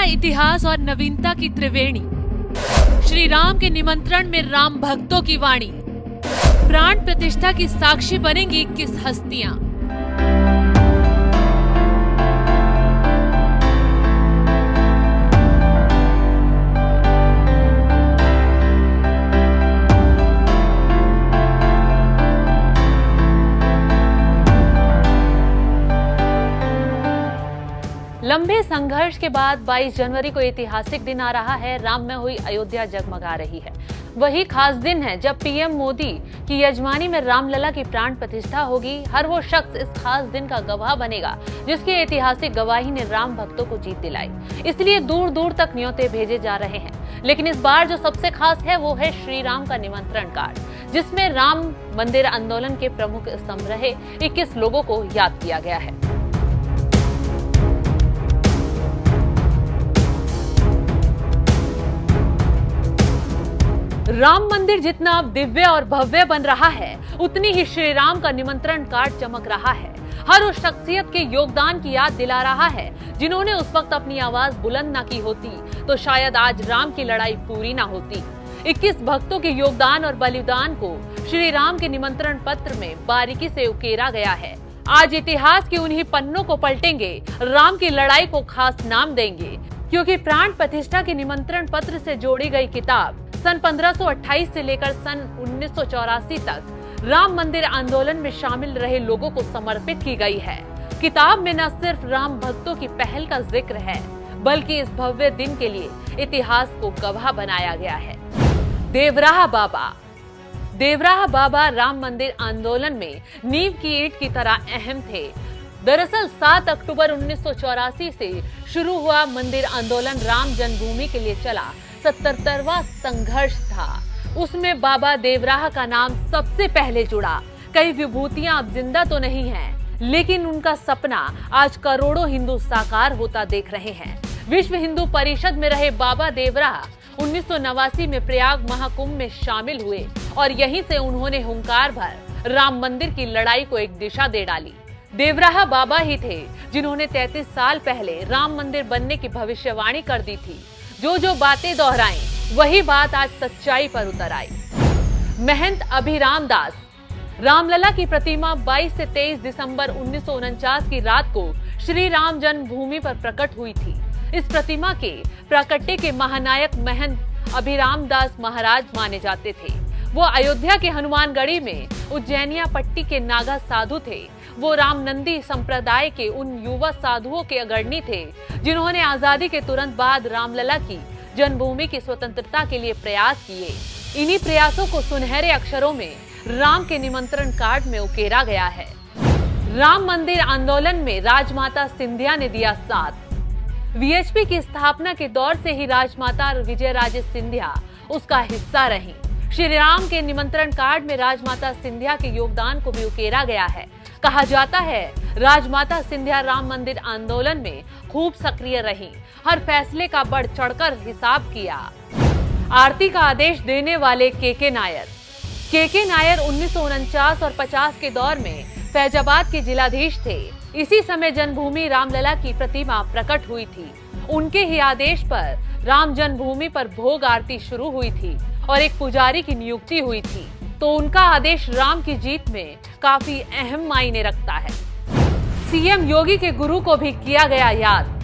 इतिहास और नवीनता की त्रिवेणी। श्री राम के निमंत्रण में राम भक्तों की वाणी। प्राण प्रतिष्ठा की साक्षी बनेंगी 21 हस्तियां। लंबे संघर्ष के बाद 22 जनवरी को ऐतिहासिक दिन आ रहा है। राम में हुई अयोध्या जगमगा रही है। वही खास दिन है जब पीएम मोदी की यजमानी में रामलला की प्राण प्रतिष्ठा होगी। हर वो शख्स इस खास दिन का गवाह बनेगा जिसकी ऐतिहासिक गवाही ने राम भक्तों को जीत दिलाई। इसलिए दूर दूर तक न्योते भेजे जा रहे हैं। लेकिन इस बार जो सबसे खास है वो है श्री राम का निमंत्रण कार्ड, जिसमें राम मंदिर आंदोलन के प्रमुख स्तंभ रहे 21 लोगों को याद किया गया है। राम मंदिर जितना अब दिव्य और भव्य बन रहा है, उतनी ही श्री राम का निमंत्रण कार्ड चमक रहा है। हर उस शख्सियत के योगदान की याद दिला रहा है जिन्होंने उस वक्त अपनी आवाज बुलंद ना की होती तो शायद आज राम की लड़ाई पूरी ना होती। 21 भक्तों के योगदान और बलिदान को श्री राम के निमंत्रण पत्र में बारीकी से उकेरा गया है। आज इतिहास के उन्हीं पन्नों को पलटेंगे, राम की लड़ाई को खास नाम देंगे, क्योंकि प्राण प्रतिष्ठा के निमंत्रण पत्र से जोड़ी गई किताब सन 1528 से लेकर सन 1984 तक राम मंदिर आंदोलन में शामिल रहे लोगों को समर्पित की गई है। किताब में न सिर्फ राम भक्तों की पहल का जिक्र है, बल्कि इस भव्य दिन के लिए इतिहास को गवाह बनाया गया है। देवराह बाबा राम मंदिर आंदोलन में नींव की ईंट की तरह अहम थे। दरअसल 7 अक्टूबर 1984 से शुरू हुआ मंदिर आंदोलन राम जन्मभूमि के लिए चला 77वां संघर्ष था। उसमें बाबा देवराह का नाम सबसे पहले जुड़ा। कई विभूतियां अब जिंदा तो नहीं हैं, लेकिन उनका सपना आज करोड़ों हिंदू साकार होता देख रहे हैं। विश्व हिंदू परिषद में रहे बाबा देवराह 1989 में प्रयाग महाकुंभ में शामिल हुए और यहीं से उन्होंने हुंकार भर राम मंदिर की लड़ाई को एक दिशा दे डाली। देवराह बाबा ही थे जिन्होंने 33 साल पहले राम मंदिर बनने की भविष्यवाणी कर दी थी। जो बातें दोहराई वही बात आज सच्चाई पर उतर आई। महंत अभिराम दास। रामलला की प्रतिमा 22 से 23 दिसंबर 1949 की रात को श्री राम जन्मभूमि पर प्रकट हुई थी। इस प्रतिमा के प्राकट्य के महानायक महंत अभिराम दास महाराज माने जाते थे। वो अयोध्या के हनुमानगढ़ी में उज्जैनिया पट्टी के नागा साधु थे। वो रामनंदी संप्रदाय के उन युवा साधुओं के अग्रणी थे जिन्होंने आजादी के तुरंत बाद रामलला की जन्मभूमि की स्वतंत्रता के लिए प्रयास किए। इन्हीं प्रयासों को सुनहरे अक्षरों में राम के निमंत्रण कार्ड में उकेरा गया है। राम मंदिर आंदोलन में राजमाता सिंधिया ने दिया साथ। वीएचपी की स्थापना के दौर से ही राजमाता विजयराजे सिंधिया उसका हिस्सा रही। श्री राम के निमंत्रण कार्ड में राजमाता सिंधिया के योगदान को भी उकेरा गया है। कहा जाता है राजमाता सिंधिया राम मंदिर आंदोलन में खूब सक्रिय रही, हर फैसले का बढ़ चढ़कर हिसाब किया। आरती का आदेश देने वाले के नायर 1949 और 50 के दौर में फैजाबाद के जिलाधीश थे। इसी समय जन्मभूमि रामलला की प्रतिमा प्रकट हुई थी। उनके ही आदेश पर राम जन्मभूमि पर भोग आरती शुरू हुई थी और एक पुजारी की नियुक्ति हुई थी। तो उनका आदेश राम की जीत में काफी अहम मायने रखता है। सीएम योगी के गुरु को भी किया गया याद।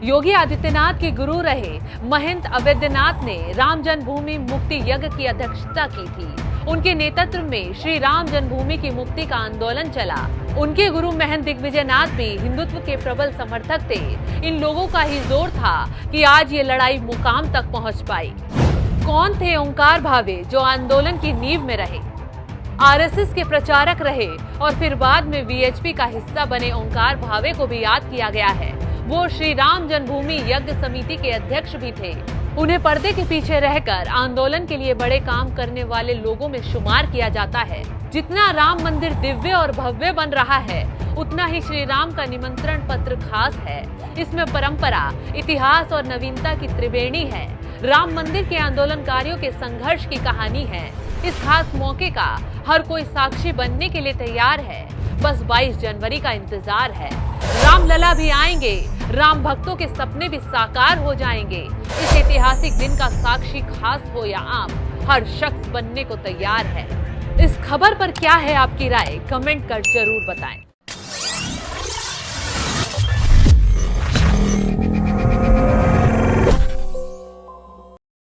योगी आदित्यनाथ के गुरु रहे महंत अवैधनाथ ने राम जन्मभूमि मुक्ति यज्ञ की अध्यक्षता की थी। उनके नेतृत्व में श्री राम जन्मभूमि की मुक्ति का आंदोलन चला। उनके गुरु महंत दिग्विजयनाथ भी हिंदुत्व के प्रबल समर्थक थे। इन लोगों का ही जोर था कि आज ये लड़ाई मुकाम तक पहुंच पाई। कौन थे ओंकार भावे जो आंदोलन की नींव में रहे? आरएसएस के प्रचारक रहे और फिर बाद में वीएचपी का हिस्सा बने ओंकार भावे को भी याद किया गया है। वो श्री राम जन्मभूमि यज्ञ समिति के अध्यक्ष भी थे। उन्हें पर्दे के पीछे रहकर आंदोलन के लिए बड़े काम करने वाले लोगों में शुमार किया जाता है। जितना राम मंदिर दिव्य और भव्य बन रहा है, उतना ही श्री राम का निमंत्रण पत्र खास है। इसमें परंपरा, इतिहास और नवीनता की त्रिवेणी है। राम मंदिर के आंदोलनकारियों के संघर्ष की कहानी है। इस खास मौके का हर कोई साक्षी बनने के लिए तैयार है। बस 22 जनवरी का इंतजार है। रामलला भी आएंगे, राम भक्तों के सपने भी साकार हो जाएंगे। इस ऐतिहासिक दिन का साक्षी खास हो या आम, हर शख्स बनने को तैयार है। इस खबर पर क्या है आपकी राय, कमेंट कर जरूर बताएं।